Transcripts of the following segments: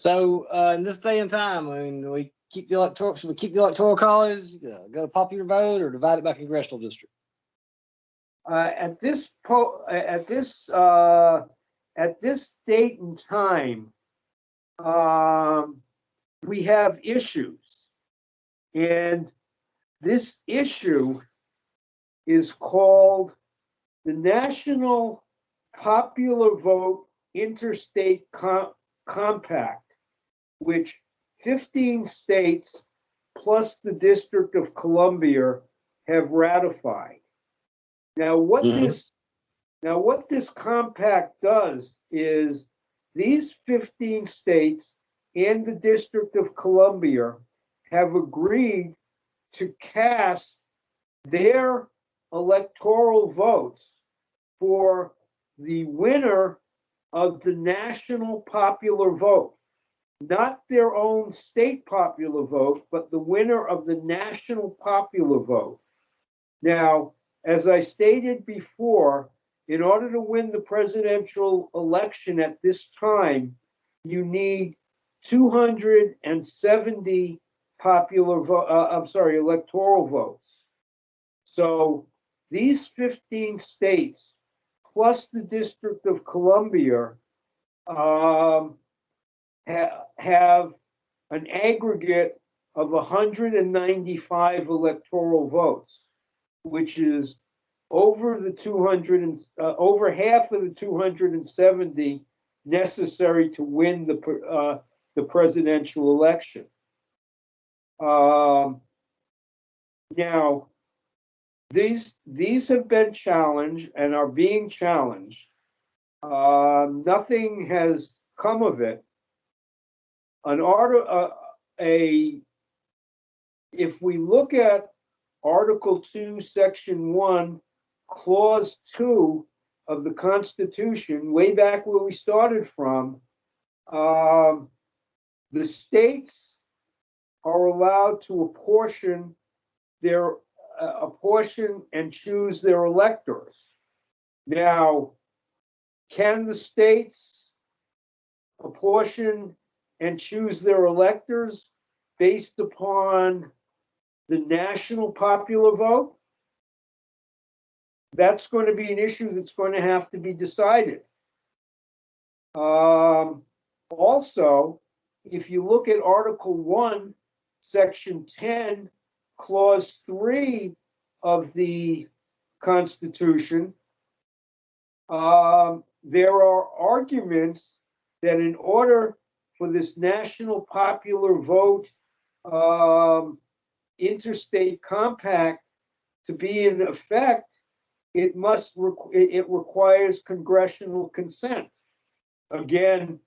So in this day and time, I mean, should we keep the Electoral College, go to popular vote, or divide it by congressional district? At this date and time, we have issues, and this issue is called the National Popular Vote Interstate Compact, which 15 states plus the District of Columbia have ratified. Now, what this compact does is these 15 states and the District of Columbia have agreed to cast their electoral votes for the winner of the national popular vote, not their own state popular vote, but the winner of the national popular vote. Now, as I stated before, in order to win the presidential election at this time, you need 270 electoral votes. So these 15 states plus the District of Columbia have an aggregate of 195 electoral votes, which is over half of the 270 necessary to win the presidential election. Now, these have been challenged and are being challenged. Nothing has come of it. If we look at Article 2, Section 1, Clause 2 of the Constitution, way back where we started from, the states are allowed to apportion and choose their electors. Now, can the states apportion and choose their electors based upon the national popular vote? That's going to be an issue that's going to have to be decided. Also, if you look at Article 1, Section 10, Clause 3 of the Constitution, there are arguments that in order for this national popular vote interstate compact to be in effect, it requires congressional consent. Again,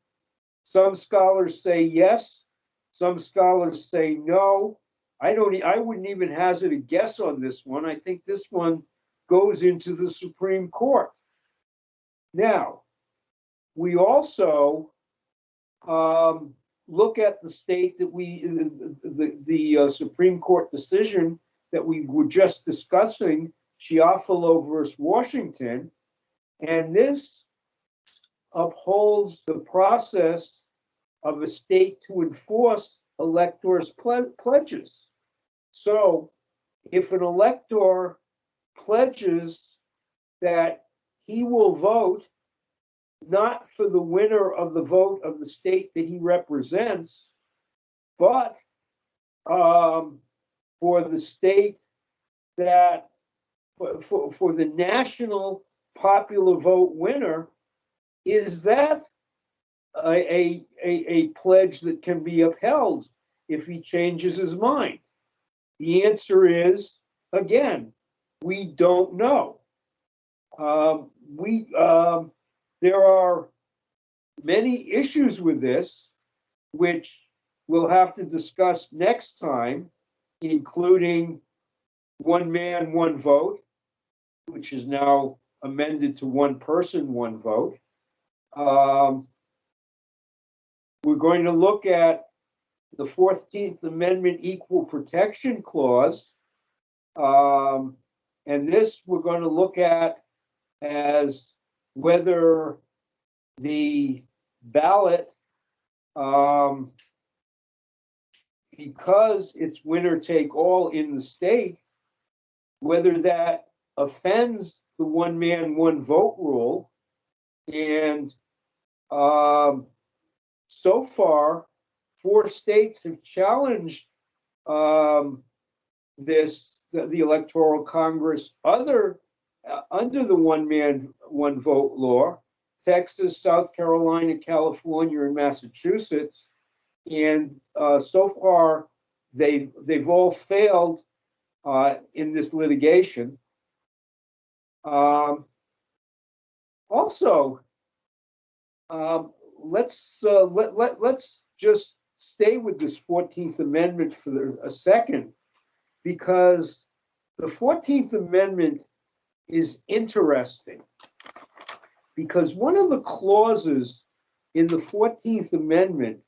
some scholars say yes, some scholars say no. I wouldn't even hazard a guess on this one. I think this one goes into the Supreme Court. Now, we also look at the state that the Supreme Court decision that we were just discussing, Chiafalo versus Washington, and this upholds the process of a state to enforce electors' pledges. So if an elector pledges that he will vote not for the winner of the vote of the state that he represents, but for the state that, for the national popular vote winner, is that a pledge that can be upheld if he changes his mind? The answer is, again, we don't know. There are many issues with this, which we'll have to discuss next time, including one man, one vote, which is now amended to one person, one vote. We're going to look at the 14th Amendment Equal Protection Clause. And this we're going to look at as whether the ballot um, because it's winner take all in the state, whether that offends the one man, one vote rule. And so far, 4 states have challenged the Electoral Congress under the one man, one vote law: Texas, South Carolina, California, and Massachusetts. And so far, they've all failed in this litigation. Also, let's just stay with this 14th Amendment for a second, because the 14th Amendment is interesting, because one of the clauses in the 14th Amendment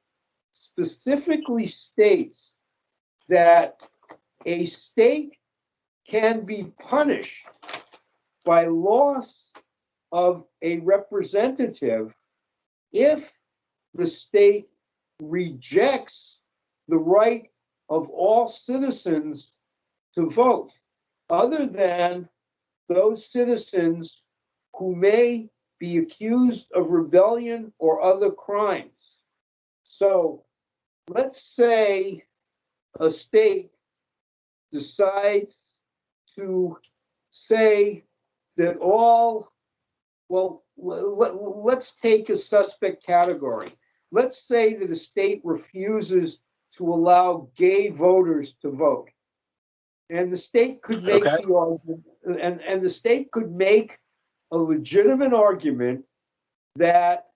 specifically states that a state can be punished by loss of a representative if the state rejects the right of all citizens to vote, other than those citizens who may be accused of rebellion or other crimes. So let's say a state decides to say that let's take a suspect category. Let's say that a state refuses to allow gay voters to vote. And the state could make the argument, and the state could make a legitimate argument that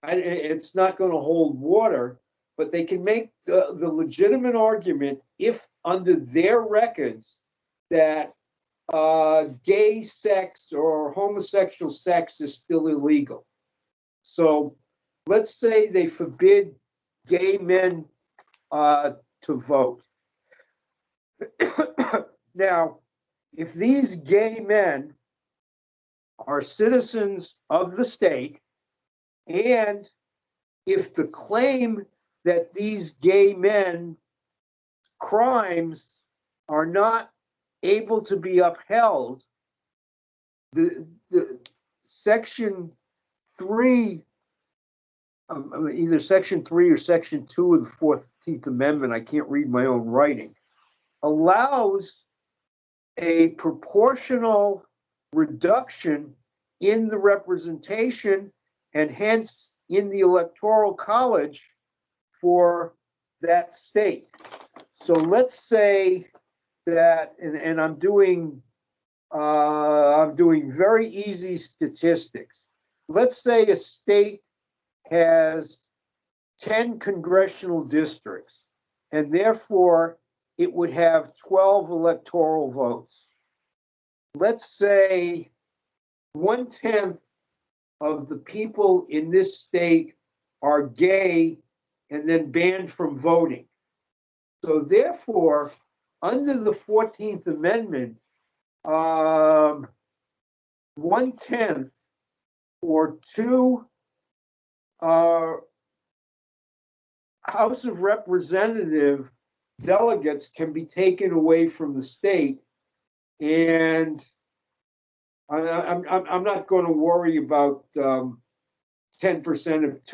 it's not going to hold water, but they can make the legitimate argument, if under their records, that gay sex or homosexual sex is still illegal. So let's say they forbid gay men to vote. Now, if these gay men are citizens of the state, and if the claim that these gay men crimes are not able to be upheld, the section 3, either section 3 or section 2 of the 14th Amendment, I can't read my own writing, allows a proportional reduction in the representation, and hence in the Electoral College for that state. So let's say that, and I'm doing very easy statistics. Let's say a state has 10 congressional districts, and therefore it would have 12 electoral votes. Let's say 1/10 of the people in this state are gay and then banned from voting. So therefore, under the 14th Amendment, 1/10 or 2 House of Representative delegates can be taken away from the state. And I'm not going to worry about 10% of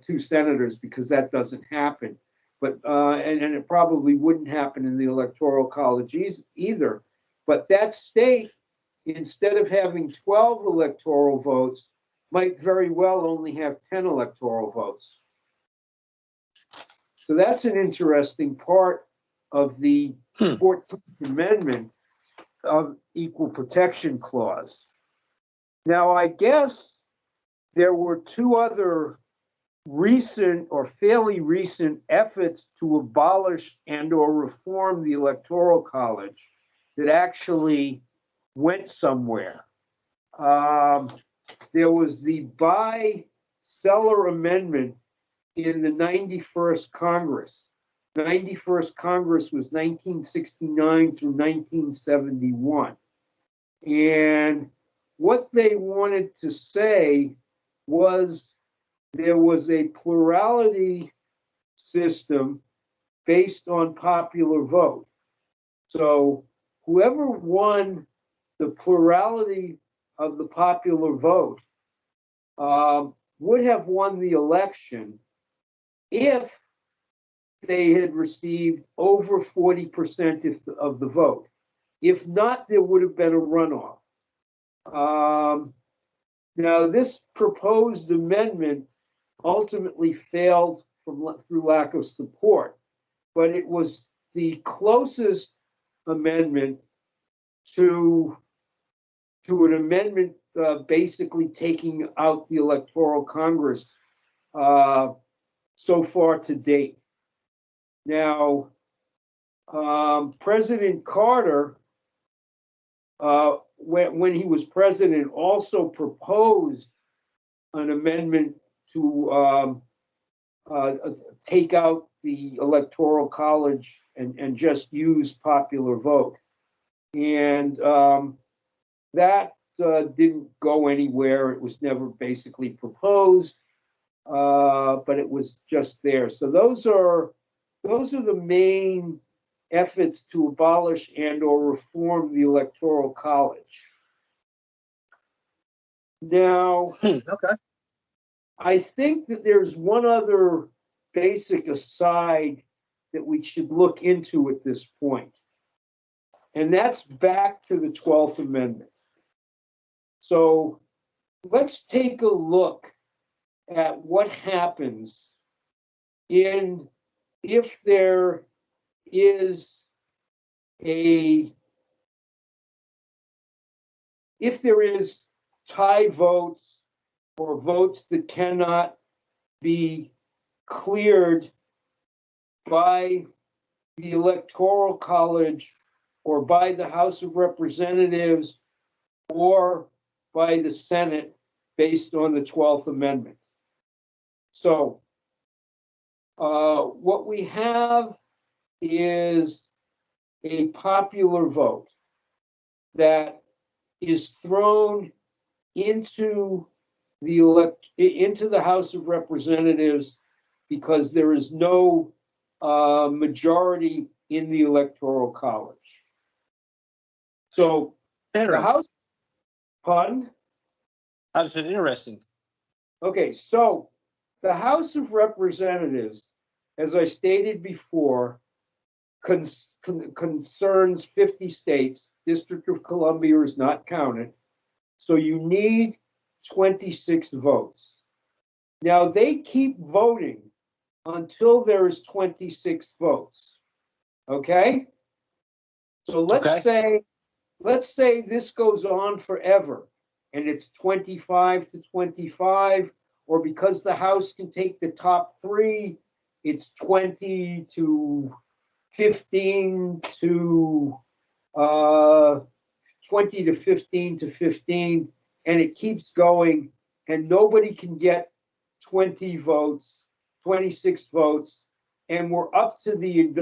two senators, because that doesn't happen. But and it probably wouldn't happen in the Electoral College either. But that state, instead of having 12 electoral votes, might very well only have 10 electoral votes. So that's an interesting part of the 14th Amendment of Equal Protection Clause. Now, I guess there were 2 other recent or fairly recent efforts to abolish and or reform the Electoral College that actually went somewhere. There was the buy-seller amendment in the 91st Congress. 91st Congress was 1969 through 1971. And what they wanted to say was there was a plurality system based on popular vote. So whoever won the plurality of the popular vote would have won the election if they had received over 40% of the vote. If not, there would have been a runoff. Now, this proposed amendment ultimately failed through lack of support, but it was the closest amendment to an amendment basically taking out the Electoral Congress so far to date. Now, President Carter, when he was president, also proposed an amendment to take out the Electoral College and just use popular vote. And that didn't go anywhere. It was never basically proposed, but it was just there. So those are the main efforts to abolish and or reform the Electoral College. Now, Okay. I think that there's one other basic aside that we should look into at this point, and that's back to the 12th Amendment. So let's take a look at what happens if there is tie votes or votes that cannot be cleared by the Electoral College or by the House of Representatives or by the Senate based on the 12th Amendment. So what we have is a popular vote that is thrown into the House of Representatives because there is no majority in the Electoral College. So the House, pardon? I just said interesting. Okay, so the House of Representatives, as I stated before, concerns 50 states. District of Columbia is not counted. So you need 26 votes. Now they keep voting until there is 26 votes. Okay? So let's say this goes on forever and it's 25 to 25, or because the House can take the top three, it's 20 to 15 to 20 to 15 to 15, and it keeps going, and nobody can get 20 votes, 26 votes, and we're up to the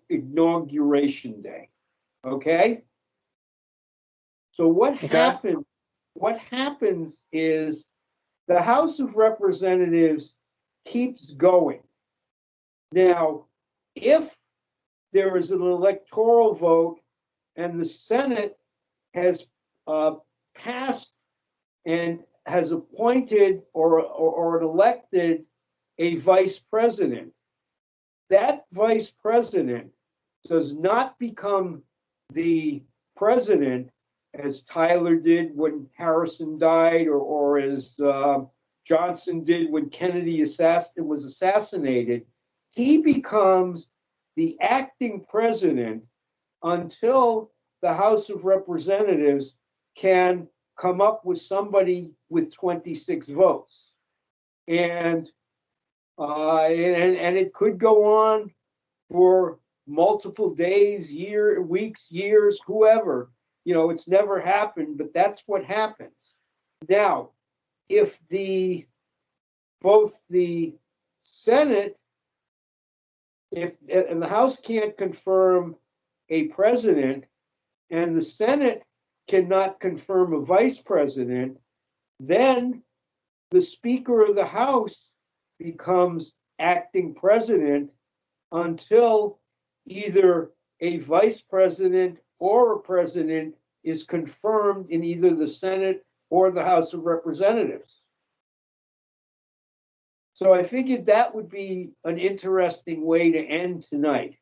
inauguration day. Okay? So what happens is the House of Representatives keeps going. Now, if there is an electoral vote and the Senate has passed and has appointed or elected a vice president, that vice president does not become the president as Tyler did when Harrison died, or as Johnson did when Kennedy was assassinated. He becomes the acting president until the House of Representatives can come up with somebody with 26 votes. And it could go on for multiple days, weeks, years, whoever. You know, it's never happened, but that's what happens. Now, if both the Senate, and the House can't confirm a president, and the Senate cannot confirm a vice president, then the Speaker of the House becomes acting president until either a vice president or a president is confirmed in either the Senate or the House of Representatives. So I figured that would be an interesting way to end tonight.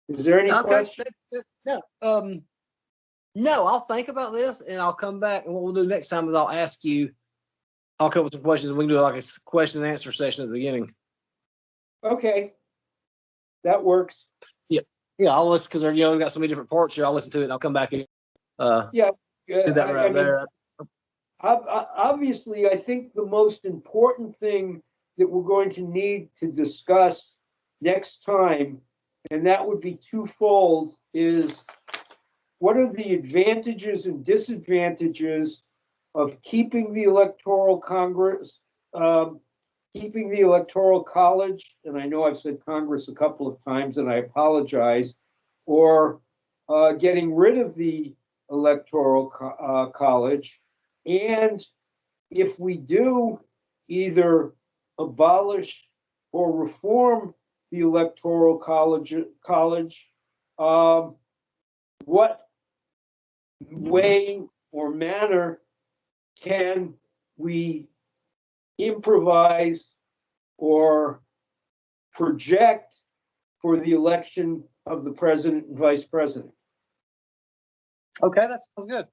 Is there any Okay. question? No, no, I'll think about this and I'll come back. And what we'll do next time is I'll ask you. I'll come up with some questions. We can do like a question and answer session at the beginning. Okay, that works. Yeah, I'll listen because we've got so many different parts here. I'll listen to it and I'll come back and Yeah, do that right there. Obviously, I think the most important thing that we're going to need to discuss next time, and that would be twofold, is what are the advantages and disadvantages of keeping the Electoral Congress, keeping the Electoral College, and I know I've said Congress a couple of times and I apologize, or getting rid of the Electoral College. And if we do either abolish or reform the Electoral College, what way or manner can we improvise or project for the election of the president and vice president? Okay, that sounds good.